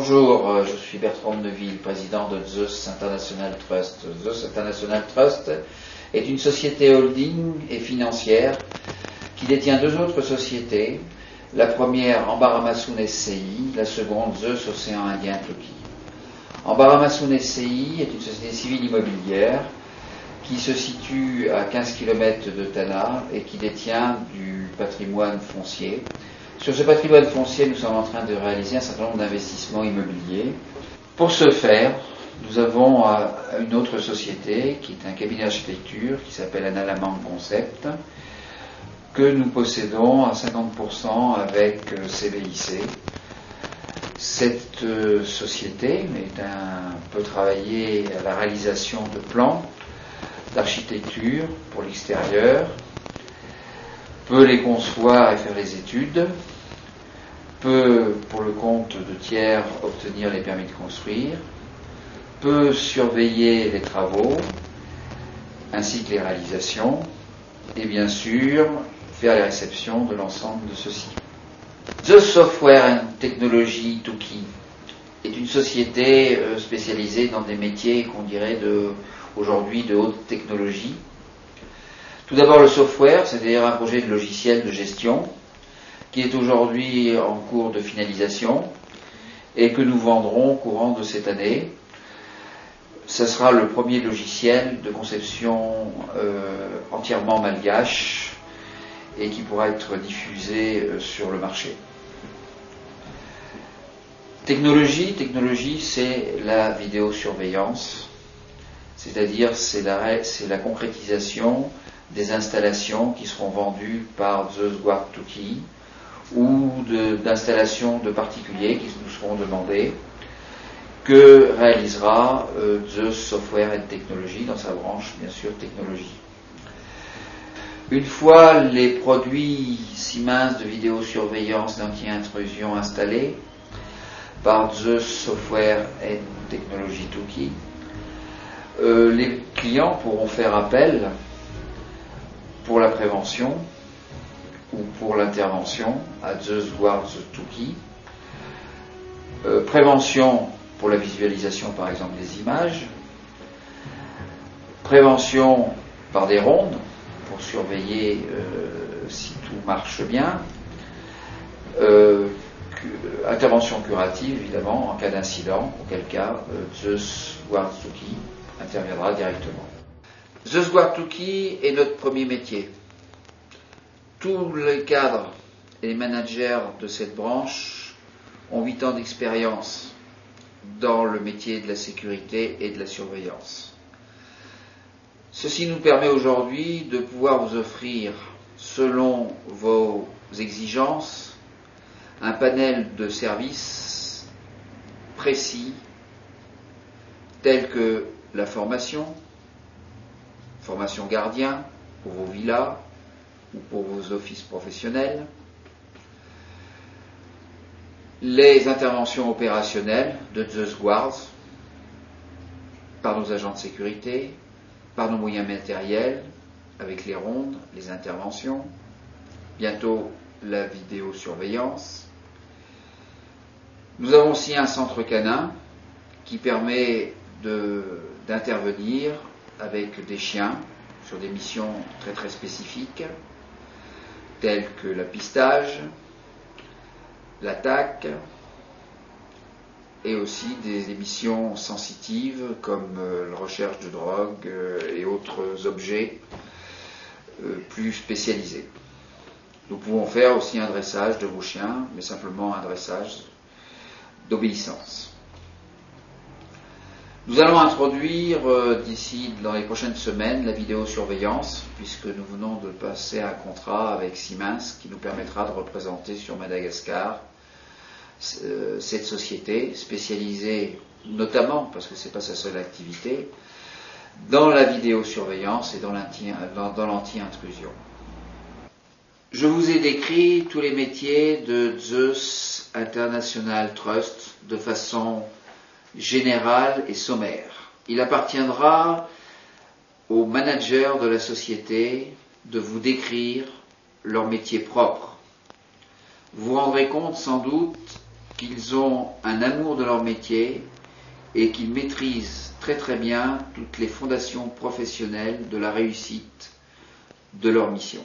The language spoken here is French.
Bonjour, je suis Bertrand Neville, président de Zeus International Trust. Zeus International Trust est une société holding et financière qui détient deux autres sociétés. La première, Ambaramasun SCI, la seconde, Zeus Océan Indien Toki. Ambaramasun SCI est une société civile immobilière qui se situe à 15 km de Tana et qui détient du patrimoine foncier. Sur ce patrimoine foncier, nous sommes en train de réaliser un certain nombre d'investissements immobiliers. Pour ce faire, nous avons une autre société qui est un cabinet d'architecture qui s'appelle Analamang Concept, que nous possédons à 50% avec CBIC. Cette société peut travailler à la réalisation de plans d'architecture pour l'extérieur, peut les concevoir et faire les études, peut, pour le compte de tiers, obtenir les permis de construire, peut surveiller les travaux, ainsi que les réalisations, et bien sûr, faire les réceptions de l'ensemble de ceux-ci. The Software and Technology Toki est une société spécialisée dans des métiers qu'on dirait aujourd'hui de haute technologie. Tout d'abord le software, c'est-à-dire un projet de logiciel de gestion qui est aujourd'hui en cours de finalisation et que nous vendrons au courant de cette année. Ce sera le premier logiciel de conception entièrement malgache et qui pourra être diffusé sur le marché. Technologie, c'est la vidéosurveillance, c'est-à-dire c'est la concrétisation des installations qui seront vendues par Zeus Guard Toki ou d'installations de particuliers qui nous seront demandées, que réalisera Zeus Software and Technology dans sa branche, bien sûr, technologie. Une fois les produits Siemens de vidéosurveillance d'anti-intrusion installés par Zeus Software and Technology Toki, les clients pourront faire appel pour la prévention ou pour l'intervention à Zeus Guard Toki. Prévention pour la visualisation par exemple des images, prévention par des rondes pour surveiller si tout marche bien, intervention curative évidemment en cas d'incident, auquel cas Zeus Guard Toki interviendra directement. Zeus Guard Toki est notre premier métier. Tous les cadres et les managers de cette branche ont 8 ans d'expérience dans le métier de la sécurité et de la surveillance. Ceci nous permet aujourd'hui de pouvoir vous offrir, selon vos exigences, un panel de services précis tels que la formation gardien pour vos villas ou pour vos offices professionnels, les interventions opérationnelles de Zeus Guards par nos agents de sécurité, par nos moyens matériels, avec les rondes, les interventions, bientôt la vidéosurveillance. Nous avons aussi un centre canin qui permet d'intervenir avec des chiens sur des missions très très spécifiques telles que l'apistage, l'attaque et aussi des missions sensitives comme la recherche de drogue et autres objets plus spécialisés. Nous pouvons faire aussi un dressage de vos chiens, mais simplement un dressage d'obéissance. Nous allons introduire d'ici dans les prochaines semaines la vidéosurveillance, puisque nous venons de passer un contrat avec Siemens qui nous permettra de représenter sur Madagascar cette société spécialisée notamment, parce que ce n'est pas sa seule activité, dans la vidéosurveillance et dans l'anti-intrusion. Je vous ai décrit tous les métiers de Zeus International Trust de façon générale et sommaire. Il appartiendra aux managers de la société de vous décrire leur métier propre. Vous vous rendrez compte sans doute qu'ils ont un amour de leur métier et qu'ils maîtrisent très très bien toutes les fondations professionnelles de la réussite de leur mission.